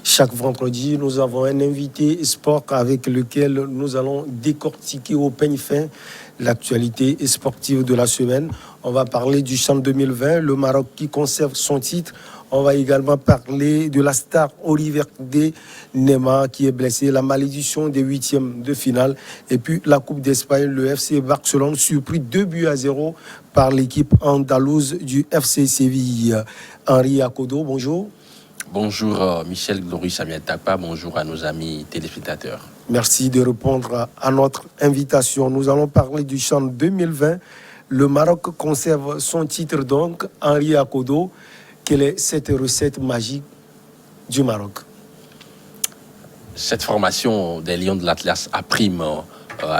Chaque vendredi, nous avons un invité sport avec lequel nous allons décortiquer au peigne fin l'actualité sportive de la semaine. On va parler du CHAN 2020, le Maroc qui conserve son titre. On va également parler de la star Olivier Neymar qui est blessé, la malédiction des huitièmes de finale. Et puis la Coupe d'Espagne, le FC Barcelone surpris 2-0 par l'équipe andalouse du FC Séville. Henri Akodo, bonjour. Bonjour Michel Glory Samuel Takpa, bonjour à nos amis téléspectateurs. Merci de répondre à notre invitation. Nous allons parler du CHAN 2020. Le Maroc conserve son titre donc. Henri Akodo, quelle est cette recette magique du Maroc? Cette formation des Lions de l'Atlas a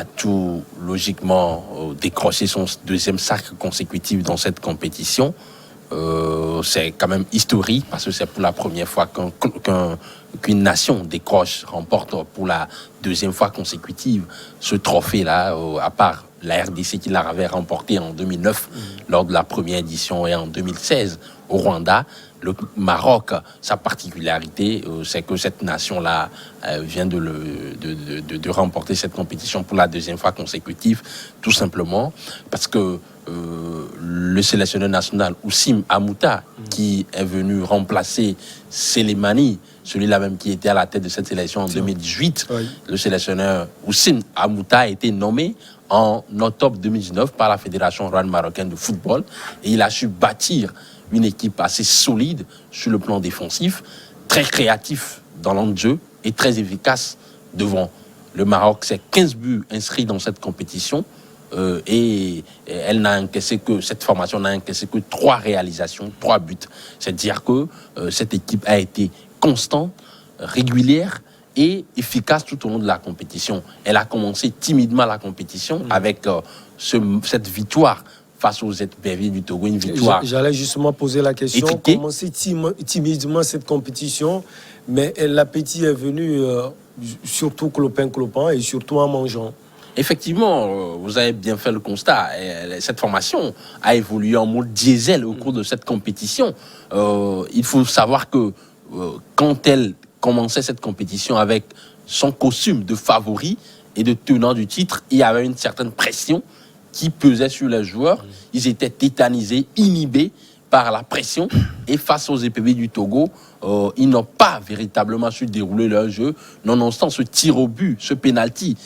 tout logiquement décroché son deuxième sac consécutif dans cette compétition. C'est quand même historique parce que c'est pour la première fois qu'une nation remporte pour la deuxième fois consécutive ce trophée-là, à part la RDC qui l'avait remporté en 2009 lors de la première édition et en 2016 au Rwanda. Le Maroc, sa particularité, c'est que cette nation-là vient de remporter cette compétition pour la deuxième fois consécutive, tout simplement parce que le sélectionneur national Oussim Amouta, qui est venu remplacer Selemani, celui-là même qui était à la tête de cette sélection en 2018, le sélectionneur Oussim Amouta a été nommé en octobre 2019 par la Fédération royale marocaine de football et il a su bâtir une équipe assez solide sur le plan défensif, très créatif dans l'enjeu et très efficace devant. Le Maroc, c'est 15 buts inscrits dans cette compétition et cette formation n'a encaissé que 3 réalisations, 3 buts. C'est-à-dire que cette équipe a été constante, régulière et efficace tout au long de la compétition. Elle a commencé timidement la compétition avec cette victoire face aux éperviers du Togo, une victoire. J'allais justement poser la question, commencer timidement cette compétition, mais l'appétit est venu surtout clopin et surtout en mangeant. Effectivement, vous avez bien fait le constat. Cette formation a évolué en mode diesel au cours de cette compétition. Il faut savoir que quand elle commençait cette compétition avec son costume de favori et de tenant du titre, il y avait une certaine pression qui pesait sur les joueurs. Ils étaient tétanisés, inhibés par la pression. Et face aux EPB du Togo, ils n'ont pas véritablement su dérouler leur jeu. Nonobstant ce tir au but, ce penalty,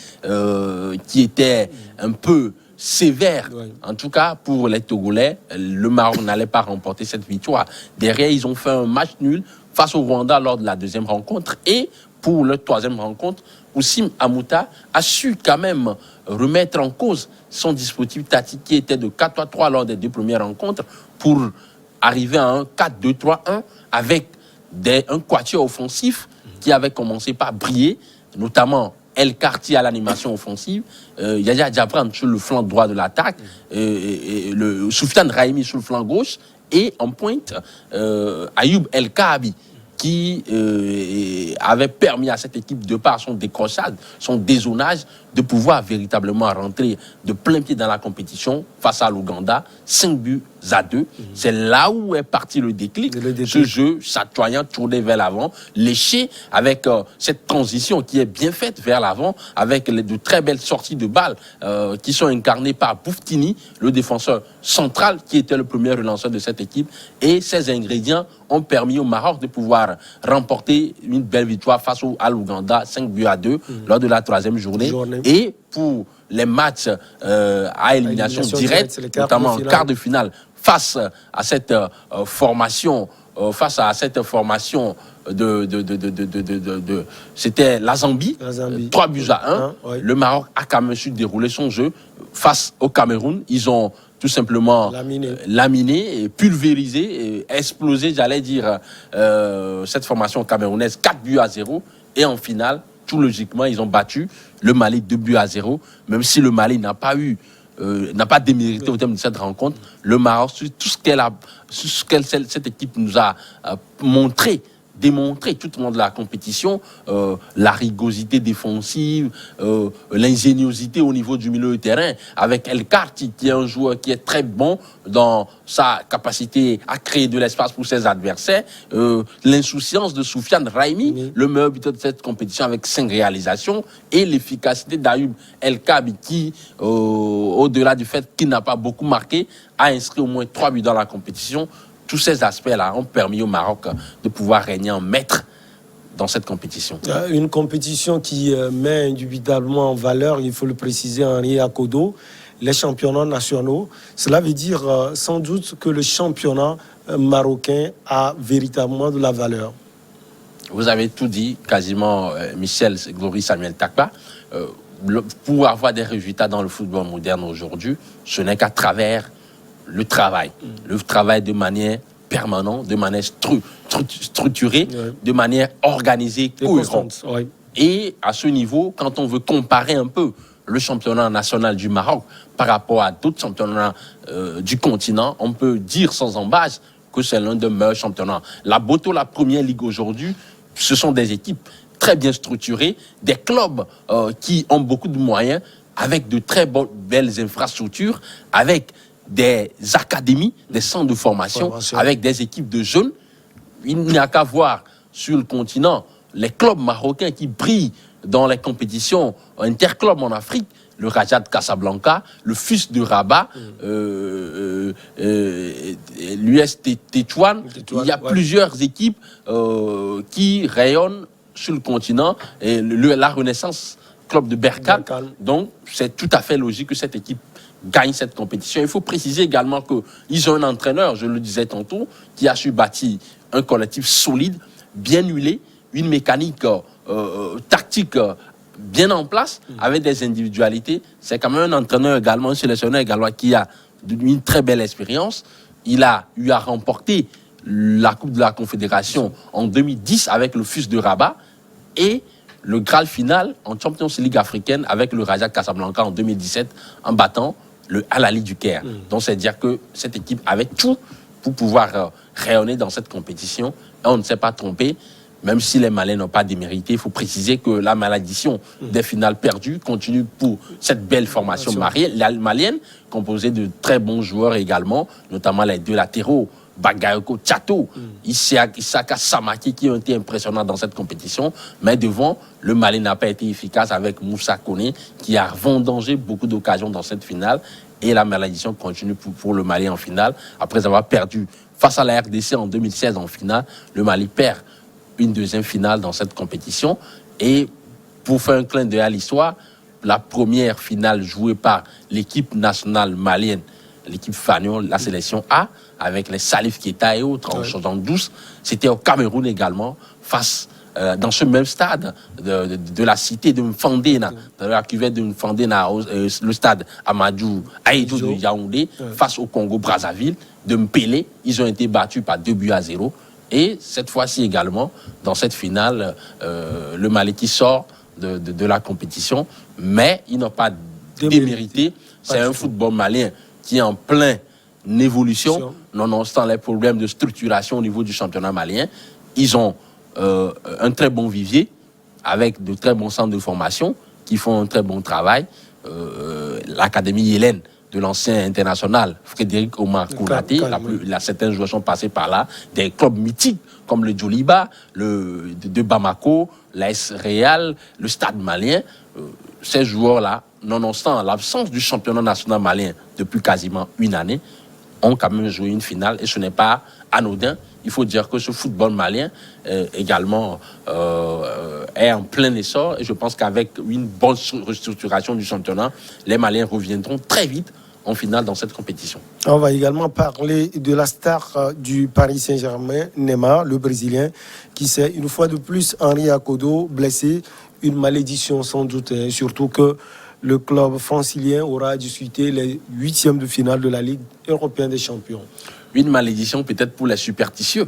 qui était un peu sévère, en tout cas pour les Togolais, le Maroc n'allait pas remporter cette victoire. Derrière, ils ont fait un match nul face au Rwanda lors de la deuxième rencontre. Et pour la troisième rencontre, Oussim Amouta a su quand même remettre en cause son dispositif tactique qui était de 4-3-3 lors des 2 premières rencontres pour arriver à un 4-2-3-1 avec un quatuor offensif qui avait commencé par briller, notamment El Karti à l'animation offensive, Yaya Diabran sur le flanc droit de l'attaque, Soufiane Raimi sur le flanc gauche et en pointe Ayoub El Kaabi qui avait permis à cette équipe, de par son décrochage, son dézonage, de pouvoir véritablement rentrer de plein pied dans la compétition face à l'Ouganda, 5-2. C'est là où est parti le déclic. Ce jeu chatoyant, tourné vers l'avant, léché avec cette transition qui est bien faite vers l'avant, avec de très belles sorties de balles qui sont incarnées par Bouftini, le défenseur central qui était le premier relanceur de cette équipe. Et ces ingrédients ont permis au Maroc de pouvoir remporter une belle victoire face à l'Ouganda, 5-2 lors de la 3e journée. Et pour les matchs à élimination directe, notamment en quart de finale, face à cette formation, c'était la Zambie, 3-1. Le Maroc a quand même su dérouler son jeu face au Cameroun. Ils ont tout simplement laminé, pulvérisé, explosé, j'allais dire, cette formation camerounaise 4-0. Et en finale, tout logiquement, ils ont battu le Mali 2-0. Même si le Mali n'a pas démérité au terme de cette rencontre, le Maroc, sur tout ce cette équipe nous a montré démontré tout au long de la compétition la rigosité défensive, l'ingéniosité au niveau du milieu de terrain, avec El Karti, qui est un joueur qui est très bon dans sa capacité à créer de l'espace pour ses adversaires, l'insouciance de Soufiane Raimi, le meilleur buteur de cette compétition avec 5 réalisations, et l'efficacité d'Ayoub El Kabi, qui, au-delà du fait qu'il n'a pas beaucoup marqué, a inscrit au moins 3 buts dans la compétition. Tous ces aspects-là ont permis au Maroc de pouvoir régner en maître dans cette compétition. Une compétition qui met indubitablement en valeur, il faut le préciser, Henri Akodo, les championnats nationaux. Cela veut dire sans doute que le championnat marocain a véritablement de la valeur. Vous avez tout dit, quasiment, Michel Glory Samuel Takpa. Pour avoir des résultats dans le football moderne aujourd'hui, ce n'est qu'à travers le travail de manière permanente, de manière structurée, de manière organisée, cohérente. Et à ce niveau, quand on veut comparer un peu le championnat national du Maroc par rapport à d'autres championnats du continent, on peut dire sans embâche que c'est l'un des meilleurs championnats. La Boto, la première ligue aujourd'hui, ce sont des équipes très bien structurées, des clubs qui ont beaucoup de moyens, avec de très belles infrastructures, avec des académies, des centres de formation, avec des équipes de jeunes. Il n'y a qu'à voir sur le continent les clubs marocains qui brillent dans les compétitions interclubs en Afrique, le Raja de Casablanca, le FUS de Rabat, l'US Tétouan. Il y a plusieurs équipes qui rayonnent sur le continent, et la Renaissance Club de Berkane. Donc, c'est tout à fait logique que cette équipe gagne cette compétition. Il faut préciser également qu'ils ont un entraîneur, je le disais tantôt, qui a su bâtir un collectif solide, bien huilé, une mécanique tactique bien en place, avec des individualités. C'est quand même un entraîneur également, un sélectionneur également qui a une très belle expérience. Il a eu à remporter la Coupe de la Confédération en 2010 avec le FUS de Rabat et le Graal final en Champions League africaine avec le Raja Casablanca en 2017 en battant le Al Ahly du Caire. Donc c'est dire que cette équipe avait tout pour pouvoir rayonner dans cette compétition. Et on ne s'est pas trompé, même si les Maliens n'ont pas démérité. Il faut préciser que la malédiction des finales perdues continue pour cette belle formation malienne, composée de très bons joueurs également, notamment les 2 latéraux, Bagayoko, Tchato, Isaka Samaki, qui ont été impressionnants dans cette compétition. Mais devant, le Mali n'a pas été efficace avec Moussa Koné, qui a vendangé beaucoup d'occasions dans cette finale. Et la malédiction continue pour le Mali en finale. Après avoir perdu face à la RDC en 2016 en finale, le Mali perd une deuxième finale dans cette compétition. Et pour faire un clin d'œil à l'histoire, la première finale jouée par l'équipe nationale malienne, l'équipe Fagnon, la sélection A, avec les Salif Keita et autres en 72, c'était au Cameroun également, face dans ce même stade de la cité de Mfandena, dans la cuvette de Mfandena, le stade Amadou Aïdou de Yaoundé, face au Congo-Brazzaville, de Mpélé. Ils ont été battus par 2-0. Et cette fois-ci également, dans cette finale, le Mali qui sort de la compétition, mais ils n'ont pas démérité. C'est un football malien qui est en pleine évolution, nonobstant les problèmes de structuration au niveau du championnat malien. Ils ont un très bon vivier, avec de très bons centres de formation, qui font un très bon travail. L'Académie Yélène de l'ancien international Frédéric Omar Konaté, certains joueurs sont passés par là, des clubs mythiques comme le Djoliba, de Bamako, l'AS Real, le Stade malien. Ces joueurs-là, nonobstant l'absence du championnat national malien depuis quasiment une année, ont quand même joué une finale, et ce n'est pas anodin. Il faut dire que ce football malien également est en plein essor, et je pense qu'avec une bonne restructuration du championnat, les Maliens reviendront très vite en finale dans cette compétition. On va également parler de la star du Paris Saint-Germain, Neymar, le Brésilien, qui s'est une fois de plus, Henri Akodo, blessé. Une malédiction sans doute, surtout que le club francilien aura disputé les 8e de finale de la Ligue européenne des champions. Une malédiction peut-être pour les superstitieux,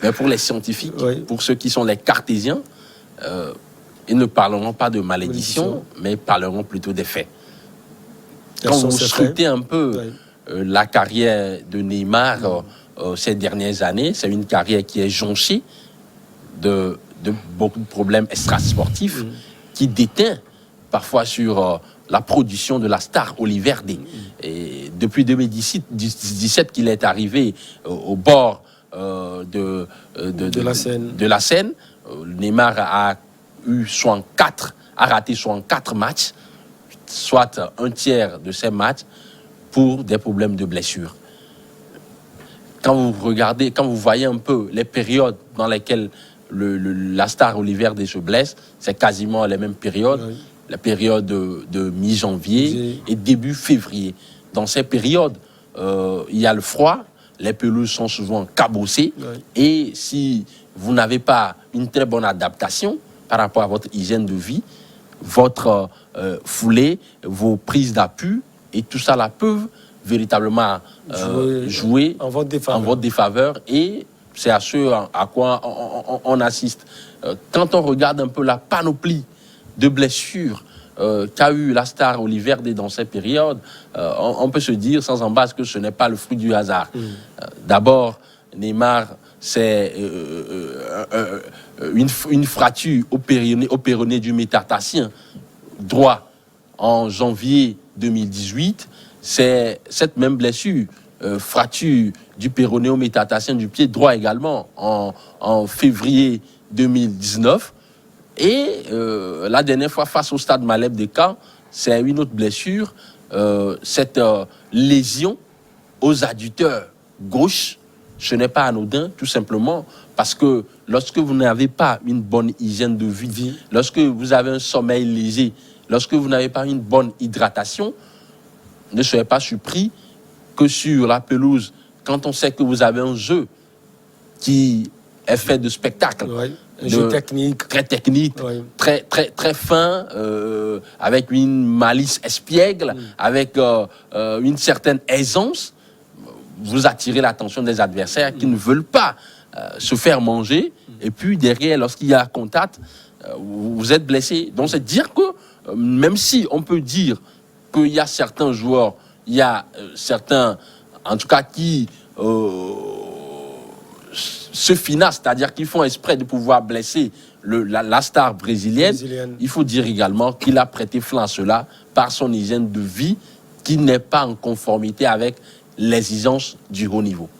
mais pour les scientifiques, pour ceux qui sont les cartésiens, ils ne parleront pas de malédiction, mais parleront plutôt des faits. Quand vous scrutez un peu la carrière de Neymar ces dernières années, c'est une carrière qui est jonchée de beaucoup de problèmes extrasportifs qui déteint parfois sur la production de la star Oliverde. Et depuis 2017 qu'il est arrivé au bord de la Seine, Neymar a raté 64 matchs, soit un tiers de ces matchs, pour des problèmes de blessure. Quand vous voyez un peu les périodes dans lesquelles la star Oliverde se blesse, c'est quasiment les mêmes périodes. Oui. La période de mi-janvier et début février. Dans ces périodes, il y a le froid, les pelouses sont souvent cabossées, et si vous n'avez pas une très bonne adaptation par rapport à votre hygiène de vie, votre foulée, vos prises d'appui, et tout ça là peuvent véritablement jouer en votre défaveur, et c'est à ce à quoi on assiste. Quand on regarde un peu la panoplie de blessures qu'a eu la star Oliverde dans cette période, on peut se dire sans embâche que ce n'est pas le fruit du hasard. D'abord, Neymar, c'est une fracture au péroné du métatarsien droit en janvier 2018. C'est cette même blessure, fracture du péroné au métatarsien du pied droit également en février 2019. Et la dernière fois, face au Stade Malherbe de Caen, c'est une autre blessure, cette lésion aux adducteurs gauche. Ce n'est pas anodin, tout simplement, parce que lorsque vous n'avez pas une bonne hygiène de vie, lorsque vous avez un sommeil léger, lorsque vous n'avez pas une bonne hydratation, ne soyez pas surpris que sur la pelouse, quand on sait que vous avez un jeu qui est fait de spectacle, un jeu technique, très technique, très fin, avec une malice espiègle, avec une certaine aisance, vous attirez l'attention des adversaires qui ne veulent pas se faire manger, et puis derrière, lorsqu'il y a contact, vous êtes blessé. Donc c'est dire que, même si on peut dire qu'il y a certains joueurs, il y a certains, en tout cas, qui se financent, c'est-à-dire qu'ils font exprès de pouvoir blesser la star brésilienne, il faut dire également qu'il a prêté flanc à cela par son hygiène de vie qui n'est pas en conformité avec l'exigence du haut niveau.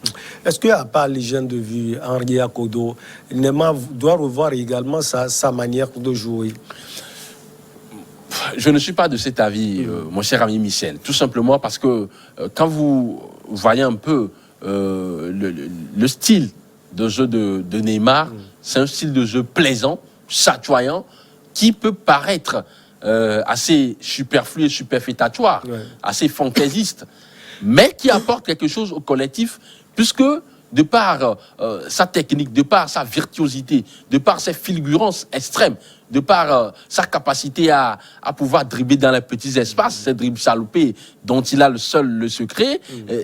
Est-ce qu'à part l'hygiène de vie, Henri Akodo, Neymar doit revoir également sa manière de jouer? Je ne suis pas de cet avis, mon cher ami Michel. Tout simplement parce que quand vous voyez un peu le style de jeu de Neymar, c'est un style de jeu plaisant, chatoyant, qui peut paraître assez superflu et superfétatoire, assez fantaisiste, mais qui apporte quelque chose au collectif, puisque de par sa technique, de par sa virtuosité, de par ses fulgurances extrêmes, de par sa capacité à pouvoir dribbler dans les petits espaces, ces dribbles salopés dont il a le secret,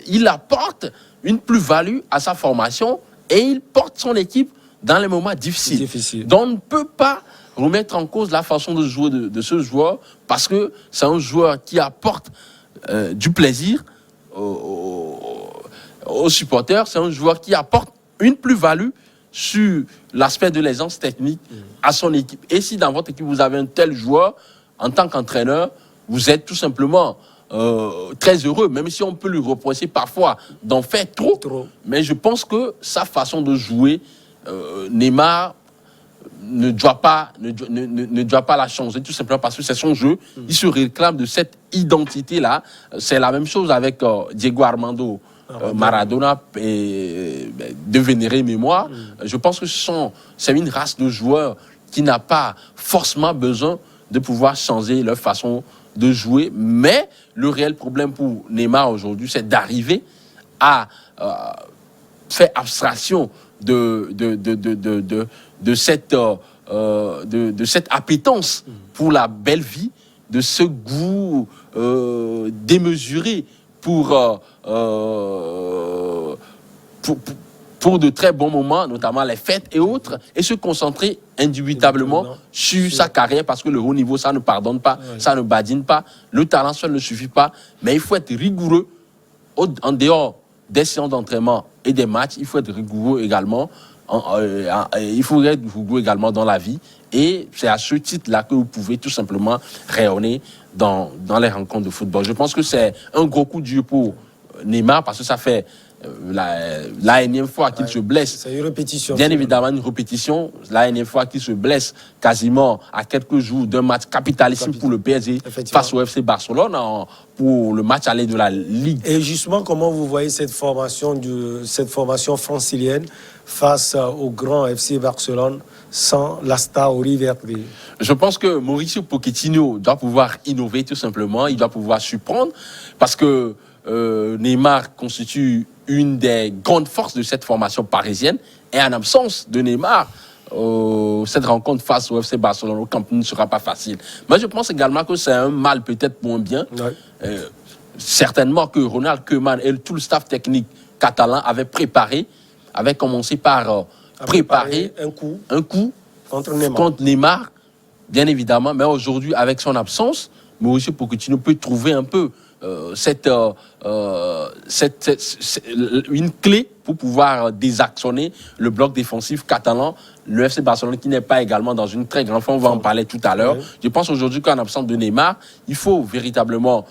il apporte une plus-value à sa formation et il porte son équipe dans les moments difficiles. Donc on ne peut pas remettre en cause la façon de jouer de ce joueur, parce que c'est un joueur qui apporte du plaisir aux supporters, c'est un joueur qui apporte une plus-value sur l'aspect de l'aisance technique à son équipe. Et si dans votre équipe vous avez un tel joueur, en tant qu'entraîneur, vous êtes tout simplement très heureux, même si on peut lui reprocher parfois d'en faire trop. Mais je pense que sa façon de jouer, Neymar ne doit pas la changer, tout simplement parce que c'est son jeu. Il se réclame de cette identité-là. C'est la même chose avec Diego Armando Maradona et de vénérée mémoire. Je pense que c'est une race de joueurs qui n'a pas forcément besoin de pouvoir changer leur façon de jouer. Mais le réel problème pour Neymar aujourd'hui, c'est d'arriver à faire abstraction de cette appétence pour la belle vie, de ce goût démesuré pour de très bons moments, notamment les fêtes et autres, et se concentrer indubitablement sur sa carrière, parce que le haut niveau, ça ne pardonne pas, ça ne badine pas, le talent seul ne suffit pas, mais il faut être rigoureux en dehors des séances d'entraînement et des matchs. Il faut être rigoureux également il faudrait vous également dans la vie. Et c'est à ce titre-là que vous pouvez tout simplement rayonner dans les rencontres de football. Je pense que c'est un gros coup dur pour Neymar parce que ça fait la énième fois qu'il se blesse. C'est une répétition. Bien évidemment, une répétition. La énième fois qu'il se blesse quasiment à quelques jours d'un match capitalissime pour le PSG face au FC Barcelone pour le match aller de la Ligue. Et justement, comment vous voyez cette formation francilienne face au grand FC Barcelone sans la star Olivier Verde? Je pense que Mauricio Pochettino doit pouvoir innover tout simplement. Il doit pouvoir surprendre parce que Neymar constitue une des grandes forces de cette formation parisienne. Et en absence de Neymar, cette rencontre face au FC Barcelone au Camp Nou ne sera pas facile. Mais je pense également que c'est un mal peut-être pour un bien. Ouais. Certainement que Ronald Koeman et tout le staff technique catalan avaient commencé par préparer un coup contre Neymar, bien évidemment. Mais aujourd'hui, avec son absence, Mauricio Pochettino peut trouver un peu une clé pour pouvoir désactionner le bloc défensif catalan, le FC Barcelone qui n'est pas également dans une très grande forme, on va en parler tout à l'heure. Oui. Je pense aujourd'hui qu'en absence de Neymar, il faut véritablement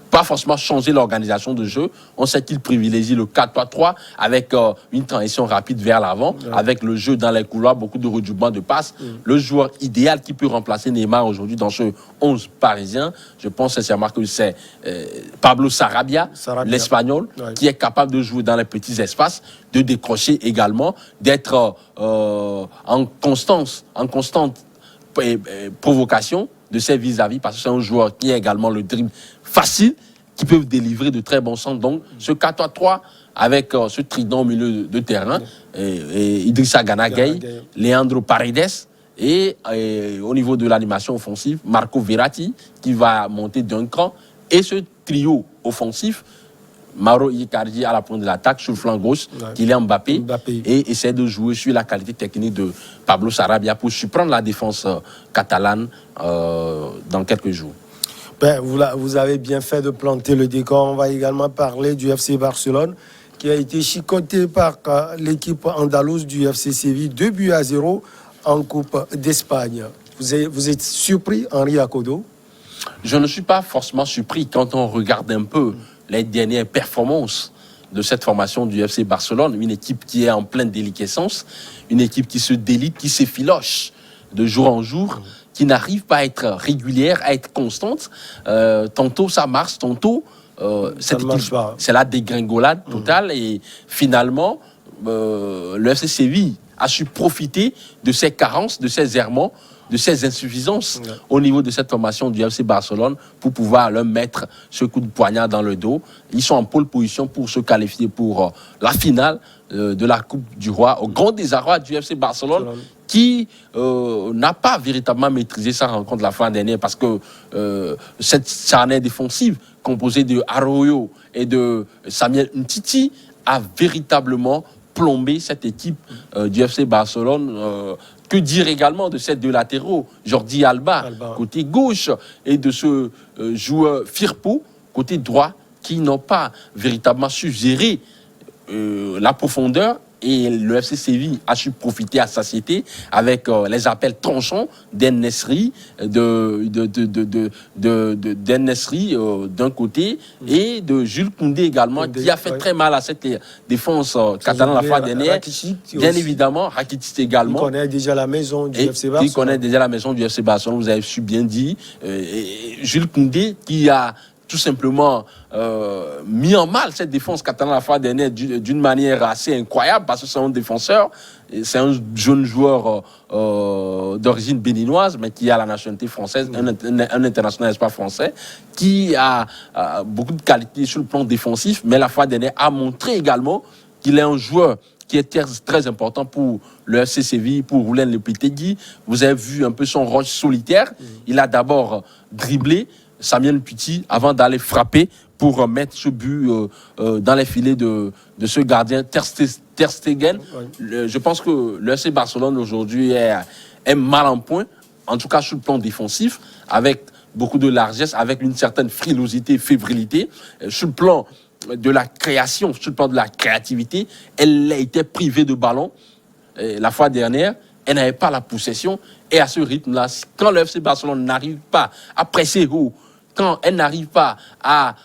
pas forcément changer l'organisation de jeu. On sait qu'il privilégie le 4-3-3 avec une transition rapide vers l'avant, avec le jeu dans les couloirs, beaucoup de redoublements de passes. Le joueur idéal qui peut remplacer Neymar aujourd'hui dans ce 11 parisien, je pense sincèrement que c'est Pablo Sarabia. L'Espagnol, qui est capable de jouer dans les petits espaces, de décrocher également, d'être en constante provocation de ses vis-à-vis, parce que c'est un joueur qui a également le dribble facile, qui peut délivrer de très bons centres. Donc, ce 4-3-3 avec ce trident au milieu de terrain, et Idrissa Gana Gueye, Leandro Paredes, et au niveau de l'animation offensive, Marco Verratti, qui va monter d'un cran, et ce trio offensif, Mauro Icardi à la pointe de l'attaque, sur le flanc gauche, Kylian Mbappé, et essaie de jouer sur la qualité technique de Pablo Sarabia pour surprendre la défense catalane dans quelques jours. Ben, vous avez bien fait de planter le décor. On va également parler du FC Barcelone qui a été chicoté par l'équipe andalouse du FC Séville 2-0 en Coupe d'Espagne. Vous êtes surpris, Henri Akodo? Je ne suis pas forcément surpris quand on regarde un peu les dernières performances de cette formation du FC Barcelone, une équipe qui est en pleine déliquescence, une équipe qui se délite, qui s'effiloche de jour en jour, qui n'arrive pas à être régulière, à être constante. Tantôt ça marche, tantôt c'est la dégringolade totale. Et finalement, le FC Séville a su profiter de ses carences, de ses errements, de ces insuffisances au niveau de cette formation du FC Barcelone pour pouvoir leur mettre ce coup de poignard dans le dos. Ils sont en pole position pour se qualifier pour la finale de la Coupe du Roi, au grand désarroi du FC Barcelone qui n'a pas véritablement maîtrisé sa rencontre la fin dernière parce que cette charnière défensive composée de Arroyo et de Samuel Umtiti a véritablement plombé cette équipe du FC Barcelone. Que dire également de ces deux latéraux, Jordi Alba, côté gauche, et de ce joueur Firpo, côté droit, qui n'ont pas véritablement su gérer la profondeur. Et le FC Séville a su profiter à satiété avec les appels tranchants d'En Nesyri d'un côté et de Jules Koundé également, qui a fait très mal à cette défense catalane la fois dernière. Bien évidemment, Rakitic également. Il connaît déjà la maison du FC Barcelone. Il connaît déjà la maison du FC Barcelone, vous avez su bien dit. Jules Koundé qui a tout simplement mis en mal cette défense catalane la fois dernière d'une manière assez incroyable parce que c'est un défenseur, c'est un jeune joueur d'origine béninoise mais qui a la nationalité française, un international espoir français qui a beaucoup de qualités sur le plan défensif, mais la fois dernière a montré également qu'il est un joueur qui est très important pour le FC Séville, pour Roulem Lopetegui. Vous avez vu un peu son rôle solitaire. Il a d'abord dribblé Samuel Umtiti avant d'aller frapper pour mettre ce but dans les filets de ce gardien Ter Stegen. Je pense que le FC Barcelone aujourd'hui est mal en point, en tout cas sur le plan défensif, avec beaucoup de largesse, avec une certaine frilosité, fébrilité. Sur le plan de la création, sur le plan de la créativité. Elle a été privée de ballon la fois dernière. Elle n'avait pas la possession. Et à ce rythme-là, quand le FC Barcelone n'arrive pas à presser haut, quand elle n'arrive pas à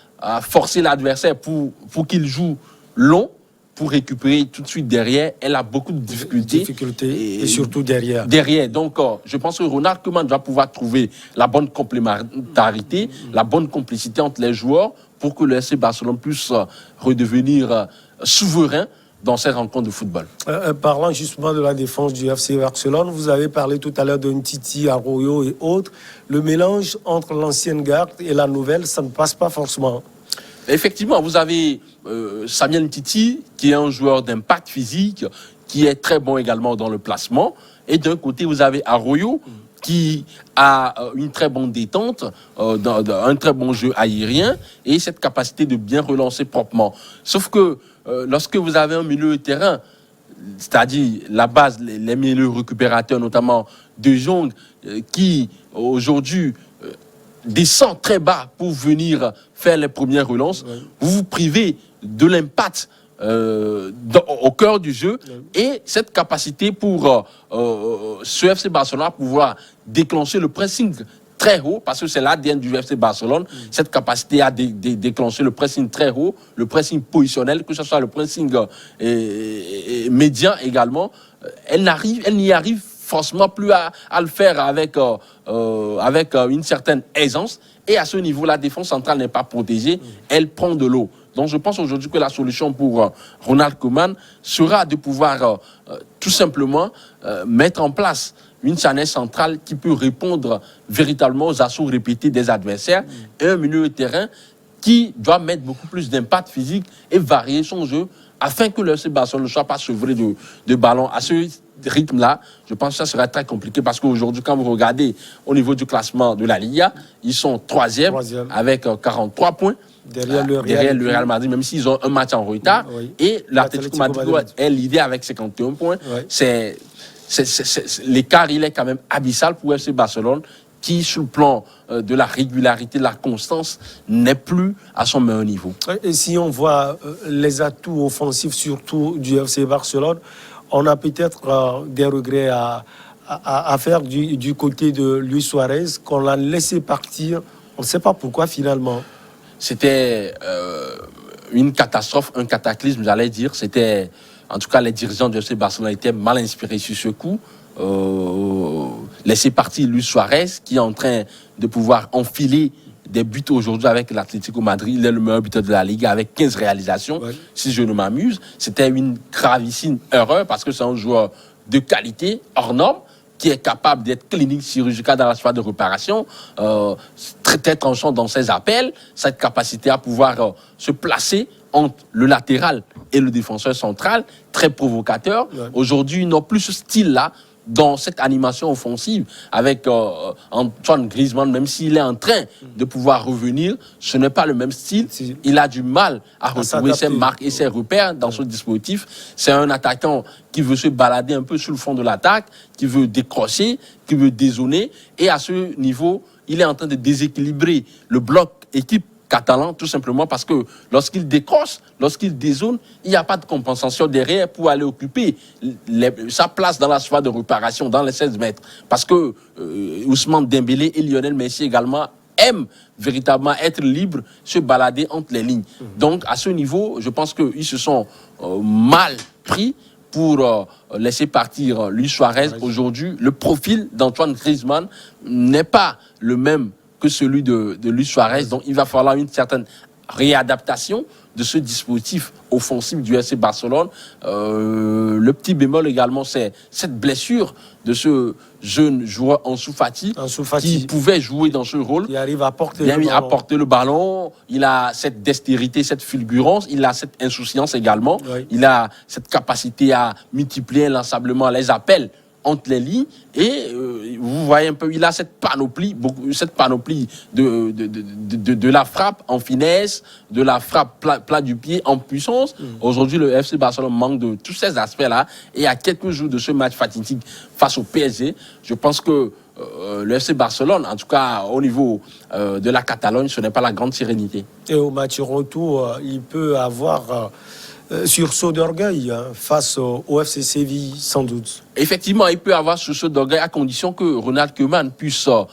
forcer l'adversaire pour qu'il joue long, pour récupérer tout de suite derrière, elle a beaucoup de difficultés. Et surtout derrière. Donc, je pense que Ronald Koeman doit pouvoir trouver la bonne complémentarité, la bonne complicité entre les joueurs pour que le FC Barcelone puisse redevenir souverain dans ces rencontres de football. Parlant justement de la défense du FC Barcelone, vous avez parlé tout à l'heure de Ntiti, Arroyo et autres. Le mélange entre l'ancienne garde et la nouvelle, ça ne passe pas forcément. Effectivement, vous avez Samuel Ntiti, qui est un joueur d'impact physique, qui est très bon également dans le placement. Et d'un côté, vous avez Arroyo, qui a une très bonne détente, un très bon jeu aérien et cette capacité de bien relancer proprement. Sauf que lorsque vous avez un milieu de terrain, c'est-à-dire la base, les milieux récupérateurs, notamment De Jong, qui aujourd'hui descend très bas pour venir faire les premières relances, vous vous privez de l'impact au cœur du jeu et cette capacité pour ce FC Barcelone à pouvoir déclencher le pressing très haut, parce que c'est l'ADN du FC Barcelone, cette capacité à déclencher le pressing très haut, le pressing positionnel, que ce soit le pressing médian également, elle n'y arrive forcément plus à le faire avec une certaine aisance. Et à ce niveau, la défense centrale n'est pas protégée, elle prend de l'eau. Donc je pense aujourd'hui que la solution pour Ronald Koeman sera de pouvoir tout simplement mettre en place une charnière centrale qui peut répondre véritablement aux assauts répétés des adversaires et un milieu de terrain qui doit mettre beaucoup plus d'impact physique et varier son jeu afin que le FC Barcelone ne soit pas sevré de ballon. À ce rythme-là, je pense que ça sera très compliqué parce qu'aujourd'hui, quand vous regardez au niveau du classement de la Liga, ils sont troisième. Avec 43 points. Derrière le Real Madrid, même s'ils ont un match en retard. Et l'Atlético Madrid est leader avec 51 points. L'écart, il est quand même abyssal pour FC Barcelone, qui, sur le plan de la régularité, de la constance, n'est plus à son meilleur niveau. Et si on voit les atouts offensifs, surtout du FC Barcelone, on a peut-être des regrets à faire du côté de Luis Suarez, qu'on l'a laissé partir. On ne sait pas pourquoi finalement. C'était une catastrophe, un cataclysme, j'allais dire. C'était, en tout cas, les dirigeants du FC Barcelone étaient mal inspirés sur ce coup. Laisser partir Luis Suarez, qui est en train de pouvoir enfiler des buts aujourd'hui avec l'Atlético Madrid. Il est le meilleur buteur de la Ligue avec 15 réalisations, si je ne m'amuse. C'était une gravissime erreur parce que c'est un joueur de qualité, hors norme, qui est capable d'être clinique chirurgicale dans la phase de réparation, très tranchant dans ses appels, cette capacité à pouvoir se placer entre le latéral et le défenseur central, très provocateur. Aujourd'hui, ils n'ont plus ce style-là dans cette animation offensive avec Antoine Griezmann, même s'il est en train de pouvoir revenir, ce n'est pas le même style. Il a du mal à retrouver ses marques et ses repères dans ce dispositif. C'est un attaquant qui veut se balader un peu sur le fond de l'attaque, qui veut décrocher, qui veut dézoner. Et à ce niveau, il est en train de déséquilibrer le bloc équipe catalan, tout simplement parce que lorsqu'il décroche, lorsqu'il dézone, il n'y a pas de compensation derrière pour aller occuper sa place dans la surface de réparation, dans les 16 mètres. Parce que Ousmane Dembélé et Lionel Messi également aiment véritablement être libres, se balader entre les lignes. Donc, à ce niveau, je pense qu'ils se sont mal pris pour laisser partir Luis Suarez. Aujourd'hui, le profil d'Antoine Griezmann n'est pas le même que celui de Luis Suarez. Donc, il va falloir une certaine réadaptation de ce dispositif offensif du FC Barcelone. Le petit bémol également, c'est cette blessure de ce jeune joueur Ansu Fati qui pouvait jouer dans ce rôle. Il arrive à porter le ballon. Il a cette dextérité, cette fulgurance. Il a cette insouciance également. Il a cette capacité à multiplier inlassablement les appels entre les lignes et vous voyez un peu, il a cette panoplie de la frappe en finesse, de la frappe plat du pied en puissance. Aujourd'hui, le FC Barcelone manque de tous ces aspects-là et à quelques jours de ce match fatidique face au PSG, je pense que le FC Barcelone, en tout cas au niveau de la Catalogne, ce n'est pas la grande sérénité. Et au match retour, il peut avoir sursaut d'orgueil face au FC Séville, sans doute. Effectivement, il peut avoir sursaut d'orgueil à condition que Ronald Koeman puisse être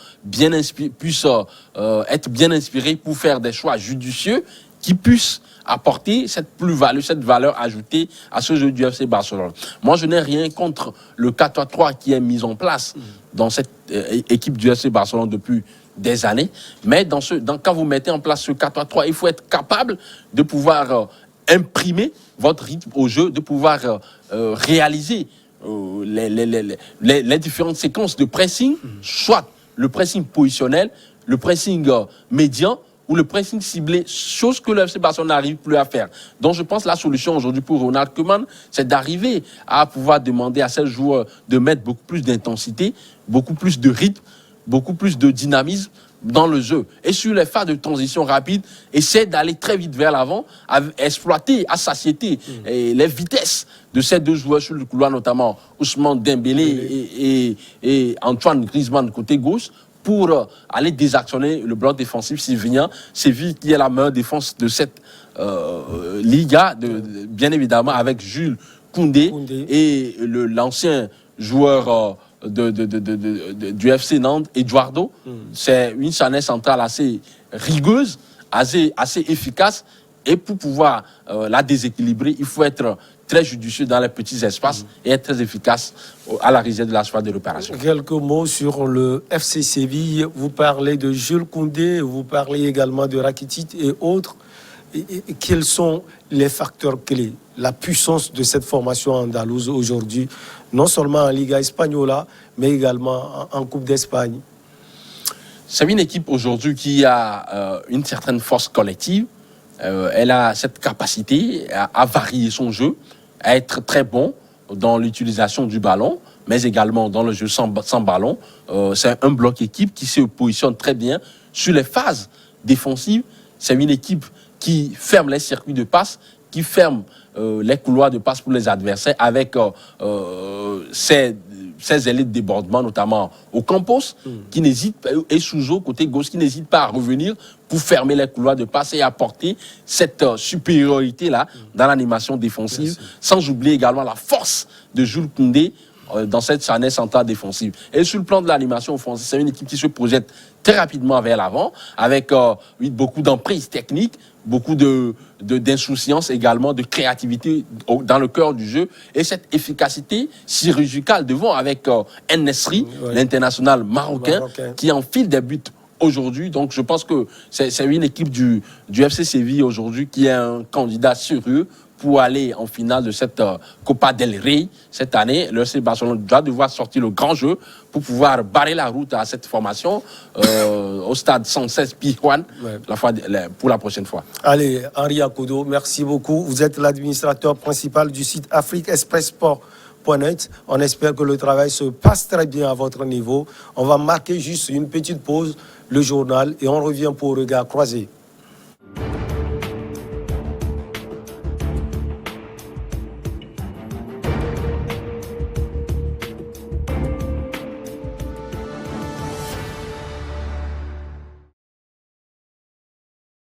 bien inspiré pour faire des choix judicieux qui puissent apporter cette plus-value, cette valeur ajoutée à ce jeu du FC Barcelone. Moi, je n'ai rien contre le 4-3-3 qui est mis en place dans cette équipe du FC Barcelone depuis des années. Mais quand vous mettez en place ce 4-3-3, il faut être capable de pouvoir imprimer votre rythme au jeu, de pouvoir réaliser les différentes séquences de pressing, soit le pressing positionnel, le pressing médian, ou le pressing ciblé, chose que le FC Barcelone n'arrive plus à faire. Donc je pense que la solution aujourd'hui pour Ronald Koeman, c'est d'arriver à pouvoir demander à ces joueurs de mettre beaucoup plus d'intensité, beaucoup plus de rythme, beaucoup plus de dynamisme dans le jeu. Et sur les phases de transition rapide, essayer d'aller très vite vers l'avant, exploiter à satiété les vitesses de ces deux joueurs sur le couloir, notamment Ousmane Dembélé et Antoine Griezmann côté gauche, pour aller désactionner le bloc défensif sévillan. Séville qui est la meilleure défense de cette Liga, bien évidemment, avec Jules Koundé. Et l'ancien joueur du FC Nantes, Eduardo. C'est une charnière centrale assez rigueuse, assez efficace. Et pour pouvoir la déséquilibrer, il faut être très judicieux dans les petits espaces et être très efficace à la réserve de la surface de réparation. Quelques mots sur le FC Séville. Vous parlez de Jules Koundé, vous parlez également de Rakitic et autres. Quels sont les facteurs clés, la puissance de cette formation andalouse aujourd'hui, non seulement en Liga Espagnola, mais également en Coupe d'Espagne? C'est une équipe aujourd'hui qui a une certaine force collective. Elle a cette capacité à varier son jeu, à être très bon dans l'utilisation du ballon, mais également dans le jeu sans ballon. C'est un bloc équipe qui se positionne très bien sur les phases défensives. C'est une équipe qui ferme les circuits de passe, qui ferme les couloirs de passe pour les adversaires avec ses ailiers de débordement, notamment au Campos, qui n'hésite pas, et Souzo, côté gauche, qui n'hésite pas à revenir pour fermer les couloirs de passe et apporter cette supériorité-là dans l'animation défensive, sans oublier également la force de Jules Koundé dans cette charnière centrale défensive. Et sur le plan de l'animation offensive, c'est une équipe qui se projette très rapidement vers l'avant, avec beaucoup d'emprise technique, beaucoup d'insouciance également, de créativité dans le cœur du jeu, et cette efficacité chirurgicale devant avec En-Nesyri, l'international marocain, qui enfile des buts aujourd'hui. Donc je pense que c'est une équipe du FC Séville aujourd'hui qui est un candidat sérieux pour aller en finale de cette Copa del Rey cette année. Le FC Barcelone doit devoir sortir le grand jeu pour pouvoir barrer la route à cette formation au stade 116 Pizjuán pour la prochaine fois. Allez, Henri Akodo, merci beaucoup. Vous êtes l'administrateur principal du site afriqueexpress.net. On espère que le travail se passe très bien à votre niveau. On va marquer juste une petite pause, le journal, et on revient pour Regard Croisé.